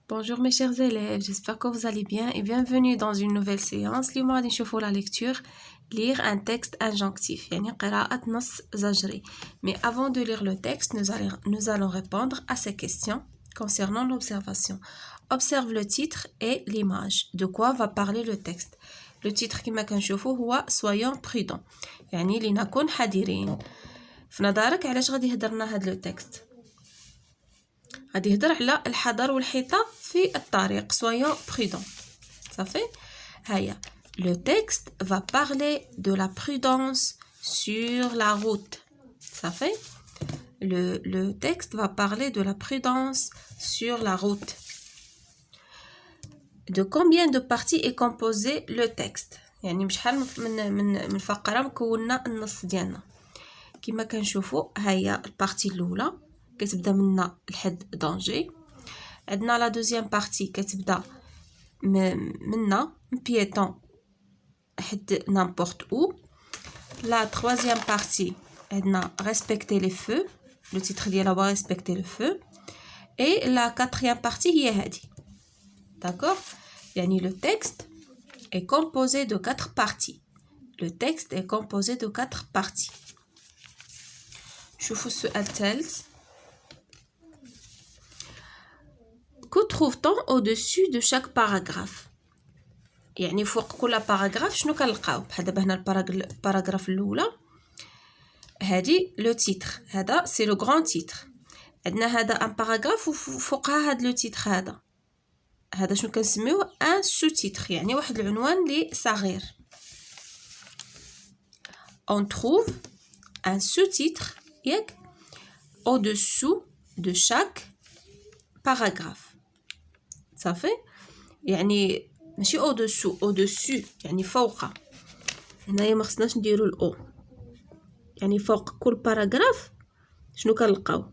Bonjour mes chers élèves, j'espère que vous allez bien et bienvenue dans une nouvelle séance. اليوم غادي نشوفوا la lecture, lire un texte injonctif, يعني قراءة نص زجري. Mais avant de lire le texte, nous allons répondre à ces questions concernant l'observation. Observe le titre et l'image. De quoi va parler le texte? Le titre كما كنشوفوا هو Soyons prudents, يعني لنكن حذرين. في نظرك علاش غادي يهضرنا هذا لو تكست؟ غادي يهضر على الحذر والحيطة في الطريق. Soyons prudents. صافي هيا. Le texte va parler de la prudence sur la route. صافي le texte va parler de la prudence sur la route. De combien de parties est composé le texte؟ يعني بشحال من فقرة مكونة النص ديالنا. كما كنشوفوا هيا البارتي الاولى كتبدا منا لحد دانجي. عندنا لا دوزيام بارتي كتبدا منا بيتون حد نامبورت او. لا تروازيام بارتي عندنا ريسبكتي لي فو، لو تيتر ديالها هو ريسبكتي لو فو. اي لا كاتريام بارتي هي هادي. داكور، يعني لو تكست est composé de 4 parties. Le texte est composé de 4 parties. شوفوا السؤال الثالث. Que trouve-t-on au-dessus de chaque paragraphe؟ يعني فوق كل باراغراف شنو كنلقاو؟ بحال دابا هنا الباراغراف الاولى هادي لو تيتر، هذا سي لو غران تيتر. عندنا هذا ان باراغراف وفوقها هذا لو تيتر، هذا شنو كنسميوه ان سو تيتر، يعني واحد العنوان لي صغير. on trouve un sous-titre ياك au-dessous de chaque paragraphe. صافي يعني ماشي au-dessus يعني فوق. هنايا ما خصناش نديرو الاو، يعني فوق كل باراغراف شنو كنلقاو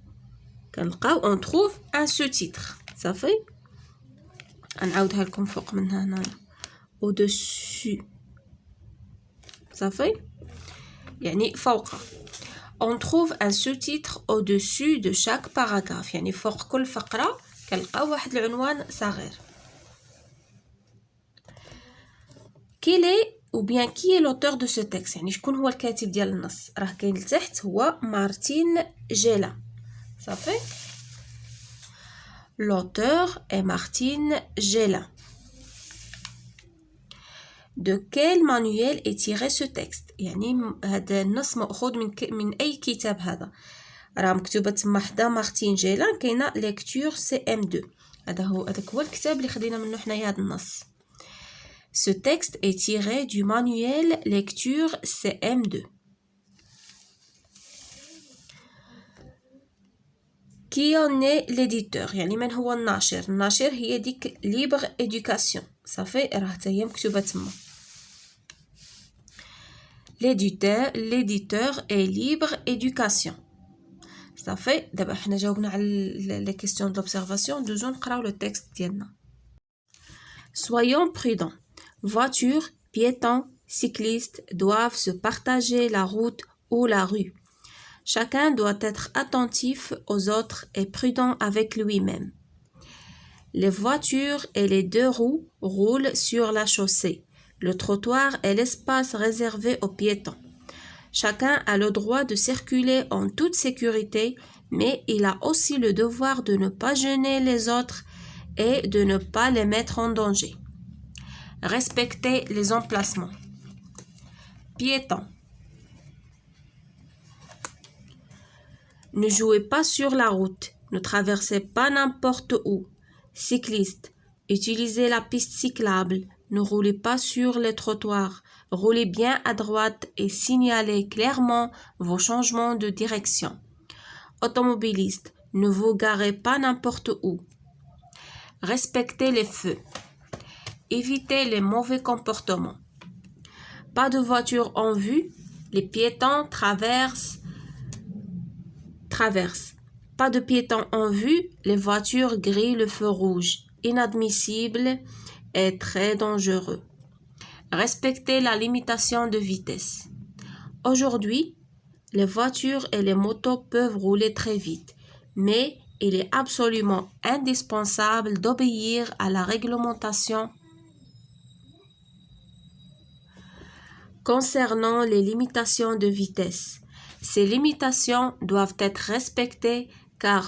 on trouve un sous-titre. صافي غنعاودها لكم فوق من هنا au-dessus. صافي يعني فوق. on trouve un sous-titre au-dessus de chaque paragraphe، يعني فوق كل فقرة كنلقاو واحد العنوان صغير. quel est ou bien qui est l'auteur de ce texte؟ يعني شكون هو الكاتب ديال النص؟ راه كاين لتحت هو مارتين جيلا. صافي l'auteur est Martine Gélin. De quel manuel est tiré ce texte؟ يعني هذا النص مأخوذ من أي كتاب؟ هذا راه مكتوبة تما حدا مارتين جيلان كاينة ليكتور CM2. هذاك هو الكتاب اللي خدينا منه حنايا هذا النص. Ce texte est tiré du manuel lecture CM2. Qui en est l'éditeur؟ يعني من هو الناشر؟ الناشر هي ديك Libre Éducation. صافي راه حتى هي مكتوبة تما. L'éditeur est Libre Éducation. صافي دابا حنا جاوبنا على لي كيسيون د l'observation. دوزو نقراو لو تكست ديالنا. Soyons prudents. Voitures, piétons, cyclistes doivent se partager la route ou la rue. Chacun doit être attentif aux autres et prudent avec lui-même. Les voitures et les deux roues roulent sur la chaussée. Le trottoir est l'espace réservé aux piétons. Chacun a le droit de circuler en toute sécurité, mais il a aussi le devoir de ne pas gêner les autres et de ne pas les mettre en danger. Respectez les emplacements. Piétons. Ne jouez pas sur la route. Ne traversez pas n'importe où. Cyclistes, utilisez la piste cyclable. Ne roulez pas sur les trottoirs. Roulez bien à droite et signalez clairement vos changements de direction. Automobilistes, ne vous garez pas n'importe où. Respectez les feux. Évitez les mauvais comportements. Pas de voiture en vue. Les piétons traversent. Pas de piétons en vue. Les voitures grillent le feu rouge. Inadmissible et très dangereux. Respectez la limitation de vitesse. Aujourd'hui, les voitures et les motos peuvent rouler très vite, mais il est absolument indispensable d'obéir à la réglementation concernant les limitations de vitesse. Ces limitations doivent être respectées car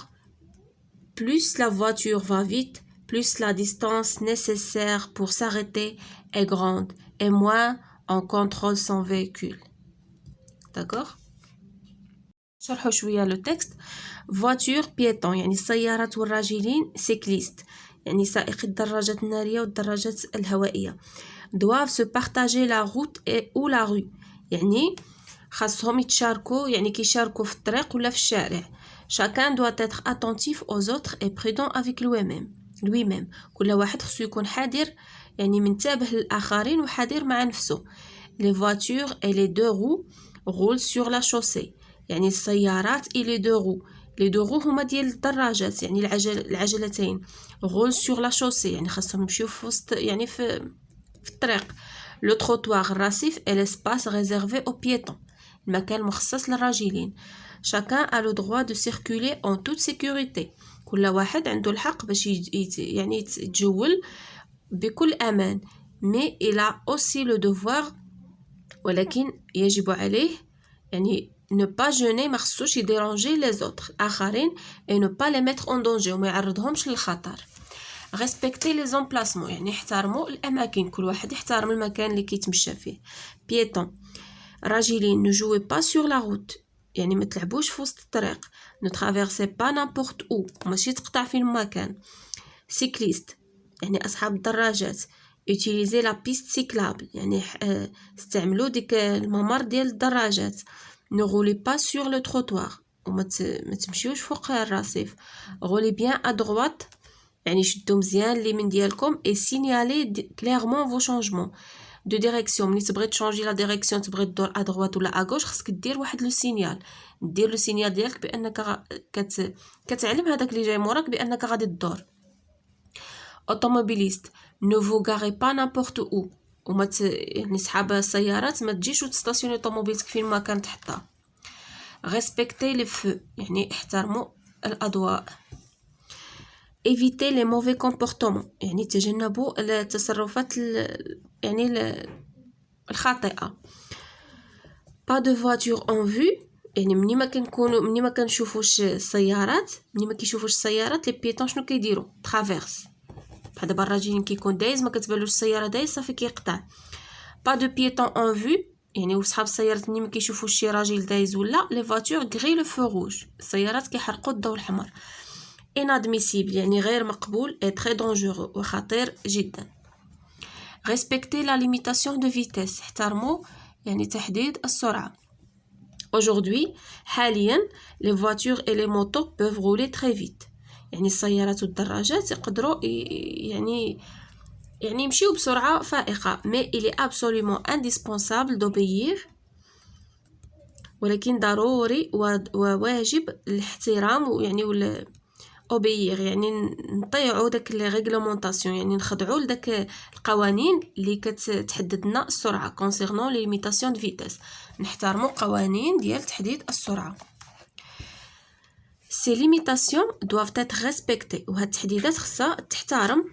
plus la voiture va vite, plus la distance nécessaire pour s'arrêter est grande et moins on contrôle son véhicule. D'accord? شرحوا شوية le texte. voiture piéton يعني السيارات والراجلين cycliste يعني سائق الدراجات النارية والدراجات الهوائية doivent se partager la route ou la rue يعني خاصهم يتشاركوا يعني كيشاركوا في الطريق ولا في الشارع. chacun doit être attentif aux autres et prudent avec lui-même كل واحد خصو يكون حذر يعني منتبه للآخرين وحذر مع نفسه. les voitures et les deux roues roulent sur la chaussée يعني السيارات et les deux roues هما ديال الدراجات يعني العجلتين roulent sur la chaussée يعني خاصهم يمشيو في وسط يعني في الطريق. le trottoir الرصيف et l'espace réservé aux piétons المكان المخصص للراجلين. chacun a le droit de circuler en toute sécurité كل واحد عنده الحق باش يعني يتجول بكل أمان. mais il a aussi le devoir ولكن يجب عليه يعني ne pas gêner ما خصوش يديرونجي les autres آخرين et ne pas les mettre en danger وما يعرضهمش للخطر. respecter les emplacements يعني يحترموا الأماكن كل واحد يحترم المكان اللي كيتمشى فيه. piéton راجلين ne jouez pas sur la route يعني ما تلعبوش في وسط الطريق. ne traversez pas n'importe où ماشي تقطع في المكان. cycliste يعني أصحاب الدراجات utiliser la piste cyclable يعني استعملوا ديك الممر ديال الدراجات. ne roulez pas sur le trottoir وما تمشيوش فوق الرصيف. roulez bien à droite يعني شدوا مزيان اليمين ديالكم et signalez clairement vos changements de direction. ملي تبغي تشونجي لا ديريكسيون تبغي تدور à droite ولا à gauche خصك دير واحد لو سينيال دير لو سينيال ديالك بانك كتعلم هذاك اللي جاي موراك بانك غادي تدور. automobiliste ne vous garez pas n'importe où وما يعني صحاب السيارات ما تجيش وتستاسيوني طوموبيلتك فين ما كانت تحطها. respectez les feux يعني احترموا الأضواء. éviter les mauvais comportements يعني تجنبوا التصرفات يعني الخاطئة. pas de voiture en vue يعني مني ما كنشوفوش السيارات مني ما كيشوفوش السيارات لي بيتون شنو كيديروا ترافيرس بحال دابا الراجل كيكون دايز ما كتبانلوش السياره دايز صافي كيقطع. با دو بيتون اون فيو يعني وصحاب السيارات ملي ما كيشوفوش شي راجل دايز ولا لي فواتور غري لو فو روج السيارات كيحرقوا الضوء الحمر. inadmissible يعني غير مقبول et très dangereux وخطير جدا. respecter la limitation de vitesse احترموا يعني تحديد السرعه. aujourd'hui حاليا les voitures et les motos peuvent rouler très vite يعني السيارات والدراجات يقدروا يعني يمشيو بسرعة فائقة. mais il est absolument indispensable d'obéir ولكن ضروري وواجب الاحترام ويعني ولا obéir يعني نطيعوا داك لي ريغلومونطاسيون يعني نخضعوا لداك القوانين اللي كتحدد لنا السرعة concernant les limitations de vitesse نحترموا قوانين ديال تحديد السرعة. Ces limitations doivent être respectées وهاد التحديدات خصها تحترم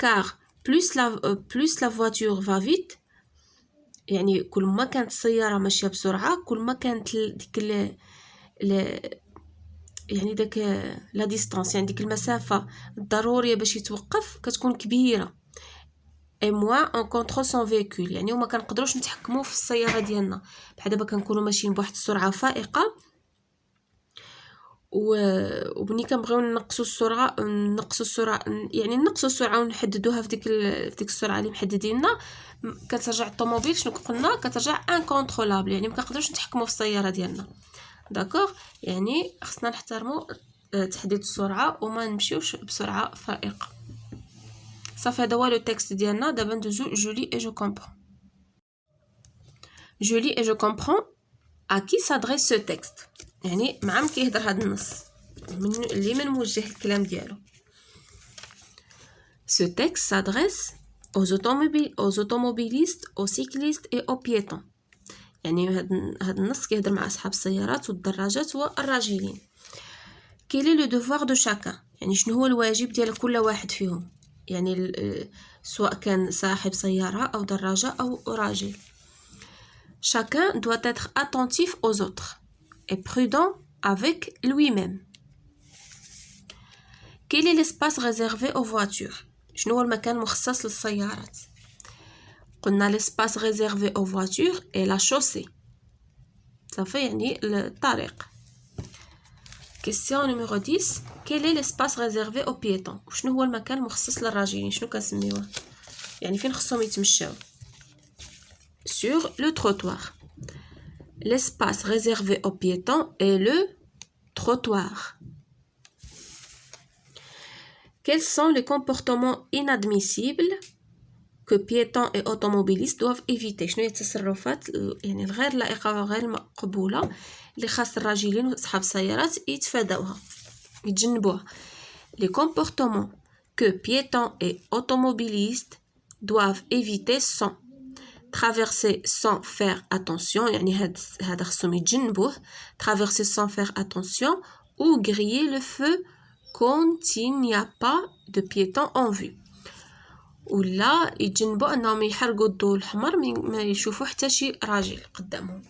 car plus la voiture va vite يعني كل ما كانت السيارة ماشية بسرعة كل ما كانت ديك يعني داك لا ديستانس يعني ديك المسافة الضرورية باش يتوقف كتكون كبيرة. et moins on contrôle son véhicule يعني وما كنقدروش نتحكموا في السيارة ديالنا بحال دابا كنكونوا ماشيين بواحد السرعة فائقة ومني كنبغيو نقصوا السرعه يعني نقصوا السرعه ونحددوها في ديك السرعه اللي محددينها كترجع الطوموبيل شنو قلنا كترجع انكونترولابل يعني ما كنقدروش نتحكموا في السياره ديالنا. داكوغ يعني خصنا نحترموا تحديد السرعه وما نمشيوش بسرعه فائقه. صافي هذا هو لو تكست ديالنا. دابا ندوزو جولي اي جو كومبرون. جولي اي جو كومبرون à qui s'adresse ce texte يعني مع من كيهضر هذا النص من موجه الكلام ديالو. Ce texte s'adresse aux automobilistes, aux cyclistes et aux piétons يعني هذا النص كيهضر مع أصحاب السيارات والدراجات والراجلين. quel est le devoir de chacun يعني شنو هو الواجب ديال كل واحد فيهم يعني سواء كان صاحب سيارة أو دراجة أو راجل. Chacun doit être attentif aux autres et prudent avec lui-même. Quel est l'espace réservé aux voitures شنو هو المكان مخصص للسيارات؟ قلنا l'espace réservé aux voitures est la chaussée. صافي يعني الطريق. Question numéro 10. Quel est l'espace réservé aux piétons وشنو هو المكان المخصص للراجلين شنو كنسميوه يعني فين خصهم يتمشاو؟ Sur le trottoir. L'espace réservé aux piétons est le trottoir. Quels sont les comportements inadmissibles que piétons et automobilistes doivent éviter شنو هي التصرفات يعني الغير لائقة وغير مقبولة اللي خاص الراجلين وأصحاب السيارات يتفاداوها يتجنبوها. Les comportements que piétons et automobilistes doivent éviter sont traverser sans faire attention يعني هذا خصهم يتجنبوه traverser sans faire attention ou griller le feu quand il n'y a pas de piétons en vue ولا يتجنبوا انهم يحرقوا الضوء الحمر ما يشوفوا حتى شي راجل قدامهم.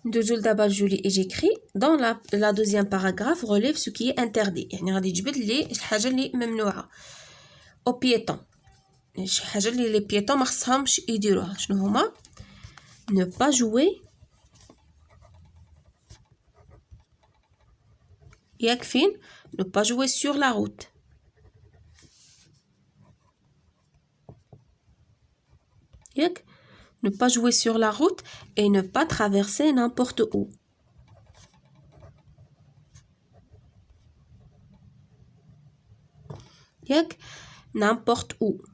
ندوزو دابا الجولي et j'écris dans la deuxième paragraphe relève ce qui est interdit يعني غادي يجبد لي الحاجه اللي ممنوعه. au piéton شي حاجه اللي لي بيتون ما خصهمش يديروها شنو هما؟ ne pas jouer ياك فين ne pas jouer sur la route ياك ne pas jouer sur la route et ne pas traverser n'importe où ياك n'importe où.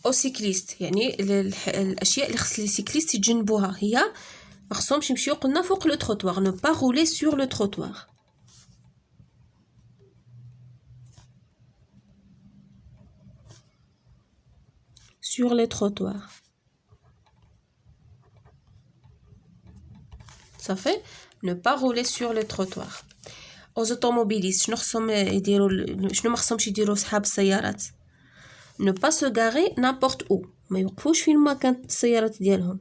او سيكليست يعني الاشياء اللي خص لي سيكليست يتجنبوها هي ما خصهمش يمشيو قلنا فوق لو تروتوار نو با رولي سور لو تروتوار sur les trottoirs. Ça fait ne pas rouler sur les trottoirs. aux automobilistes شنو خصهم يديروا شنو ما خصهمش يديروا صحاب السيارات ne pas se garer n'importe où ما يوقفوش فين ما كانت السيارات ديالهم.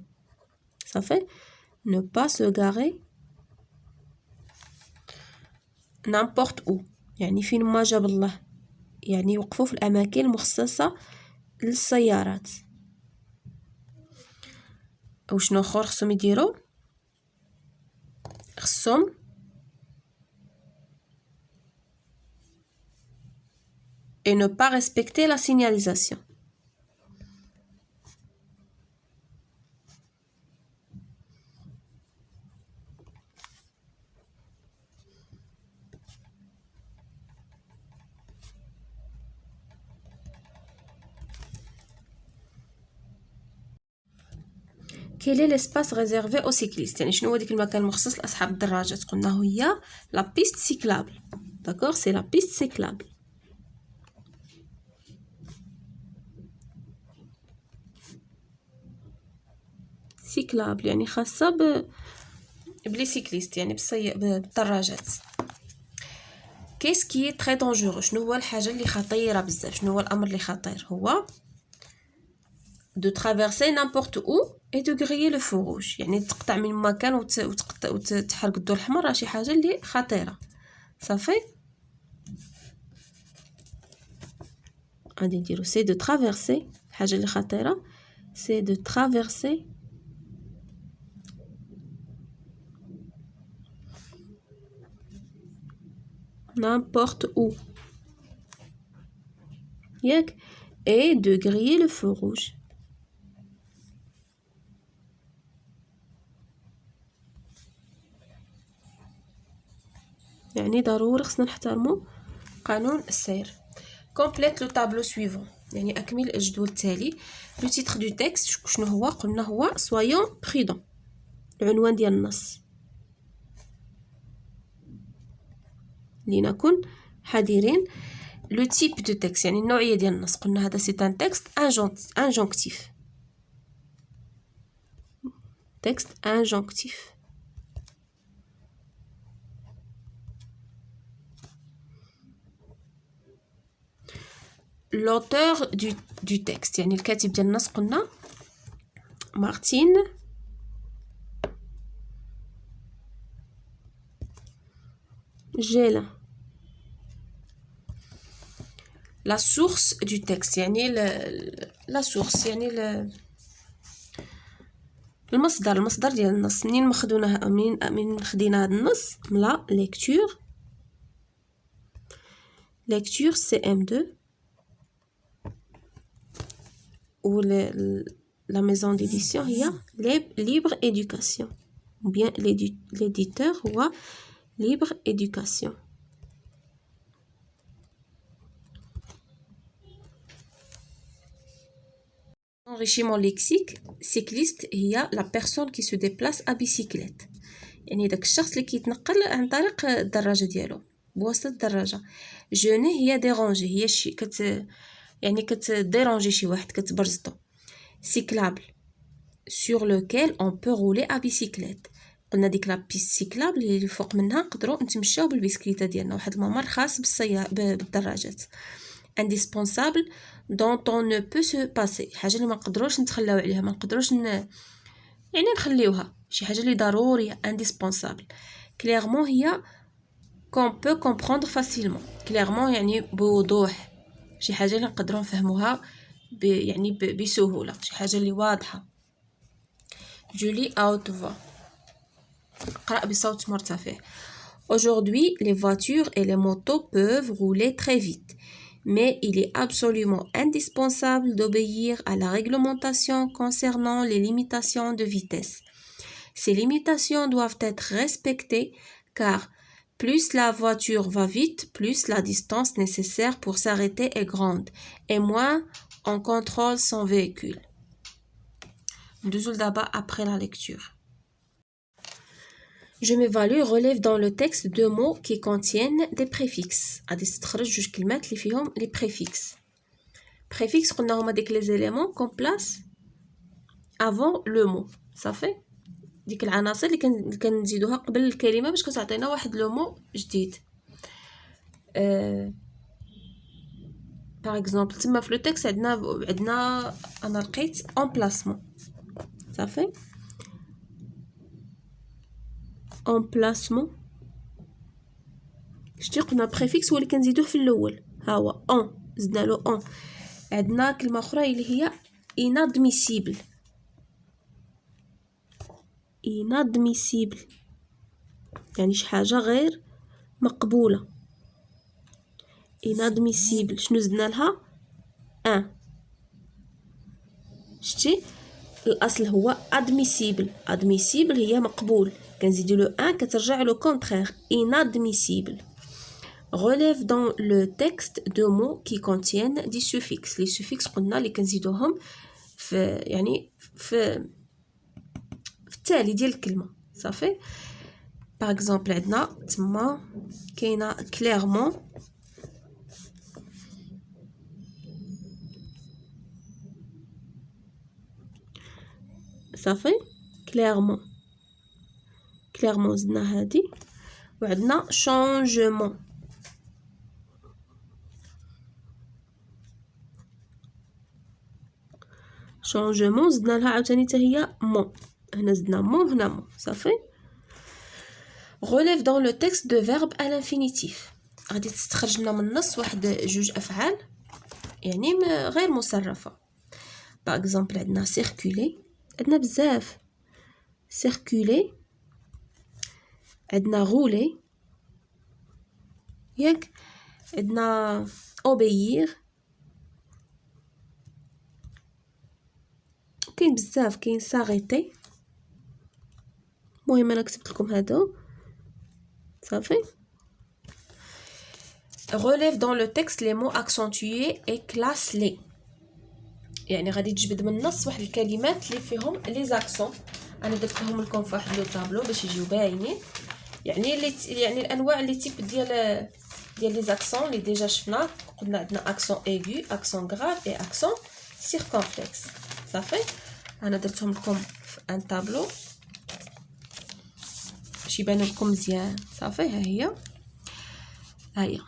صافي ne pas se garer n'importe où يعني فين ما جاب الله يعني يوقفوا في الاماكن المخصصه للسيارات. او شنو اخر خصهم يديروا خصهم et ne pas respecter la signalisation. Quel est l'espace réservé aux cyclistes يعني شنو هو ديك المكان المخصص لاصحاب الدراجات قلنا هي la piste cyclable. D'accord, c'est la piste cyclable. cyclable يعني خاصة بلي cyclistes يعني بالدراجات. Qu'est-ce qui est très dangereux شنو هو الحاجة اللي خطيرة بزاف شنو هو الأمر اللي خطير هو de traverser n'importe où et de griller le feu rouge يعني تقطع من مكان وتحرق الضوء الأحمر راه شي حاجة اللي خطيرة. صافي غادي نديرو سي دو traverser الحاجة اللي خطيرة سي دو traverser n'importe où ياك et de griller le feu rouge. يعني ضروري خصنا نحترمو قانون السير. complète le tableau suivant يعني أكمل الجدول التالي. le titre du texte شنو هو قلنا هو soyons prudents العنوان ديال النص لنكن حذرين. le type de texte يعني النوعية ديال النص قلنا هذا c'est un texte injonctif texte injonctif l'auteur du texte يعني الكاتب ديال النص قلنا مارتين جيلا la source du texte يعني la source يعني المصدر ديال النص منين خدينا هذا النص من لا lecture CM2 ou la maison d'édition هي Libre Éducation ou bien l'éditeur ou Libre Éducation. Enrichissement lexique cycliste هي la personne qui se déplace à bicyclette يعني داك الشخص اللي كيتنقل عن طريق الدراجة ديالو بواسطة الدراجة. جوني هي ديرونجي هي شي يعني كتديرونجي شي واحد كتبرزطو. cyclable sur lequel on peut rouler à bicyclette قلنا ديك لا بيست سيكلابل اللي فوق منها نقدروا نتمشاو بالبسكليته ديالنا واحد الممر خاص بالدراجات. indispensable dont on ne peut se passer حاجه اللي ما نقدروش نتخلاو عليها ما نقدروش يعني نخليوها شي حاجه اللي ضروريه indispensable. clairement هي qu'on peut comprendre facilement clairement يعني بوضوح شي حاجه اللي نقدروا نفهموها يعني بسهوله شي حاجه اللي واضحه. جولي اوت فوا قرأ بصوت مرتفع. Aujourd'hui, les voitures et les motos peuvent rouler très vite, mais il est absolument indispensable d'obéir à la réglementation concernant les limitations de vitesse. Ces limitations doivent être respectées car plus la voiture va vite, plus la distance nécessaire pour s'arrêter est grande et moins on contrôle son véhicule. ندوزو d'abord après la lecture. Je m'évalue relève dans le texte deux mots qui contiennent des préfixes. غادي تستخرج جوج كلمات اللي فيهم les préfixes. préfixes قلنا هما ديك les éléments qu'on place avant le mot. صافي ديك العناصر اللي كنزيدوها قبل الكلمه باش كتعطينا واحد لو مو جديد. par exemple تما في لو تكست عندنا انا لقيت emplacement صافي emplacement شتي قلنا بريفيكس هو اللي كنزيدوه في الاول ها هو اون زدنا له اون. عندنا كلمه اخرى اللي هي inadmissible يعني شي حاجه غير مقبوله. inadmissible شنو زدنا لها ان شتي الاصل هو admissible هي مقبول كنزيدو له ان كترجع له contraire inadmissible. relève dans le texte deux mots qui contiennent des suffixes. les suffixes قلنا اللي كنزيدوهم في يعني في التالي ديال الكلمه صافي. par exemple عندنا تما كاينه clairement صافي clairement زدنا هادي. وعندنا changement زدنا لها عاوتاني حتى هي مون هنا زدنا مون هنا مون صافي. relève dans le texte de verbes à l'infinitif غادي تستخرج لنا من النص واحد جوج افعال يعني غير مصرفه. par exemple عندنا circuler عندنا بزاف circuler عندنا rouler ياك عندنا obéir كاين بزاف كاين s'arrêter. المهم انا كتبت لكم هادو صافي. relève dans le texte les mots accentués et classe-les يعني غادي تجبد من النص واحد الكلمات اللي فيهم لي زاكسون. انا درت لكم في واحد لو طابلو باش يجيو باينين يعني الانواع اللي تيب ديال les accents اللي déjà شفنا قلنا عندنا accent aigu accent grave et accent circonflexe صافي انا درتهم لكم في ان طابلو باش يبانوا لكم مزيان صافي ها هي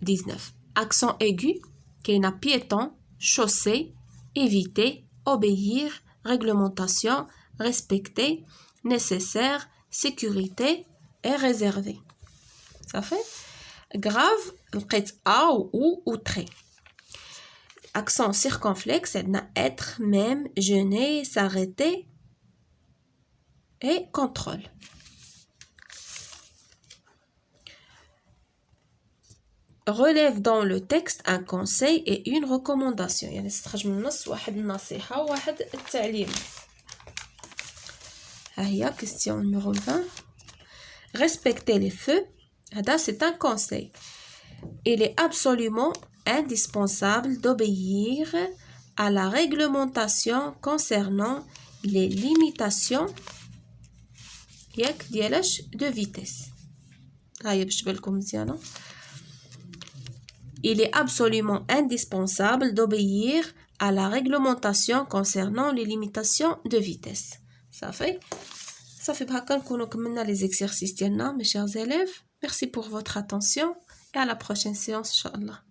19 accent aigu كاينه piéton chausser éviter obéir réglementation respecter nécessaire sécurité et réservé صافي grave لقيت a ou très accent circonflexe عندنا être même jeûner s'arrêter et contrôle relève dans le texte un conseil et une recommandation يعني استخرج من النص واحد النصيحة وواحد التعليم ها هي question numéro 20 respecter les feux هذا c'est un conseil il est absolument indispensable d'obéir à la réglementation concernant les limitations de vitesse هاي باش تبان مزيانه il est absolument indispensable d'obéir à la réglementation concernant les limitations de vitesse صافي بهكا نكونوا كملنا les exercices ديالنا mes chers élèves merci pour votre attention et à la prochaine séance ان شاء الله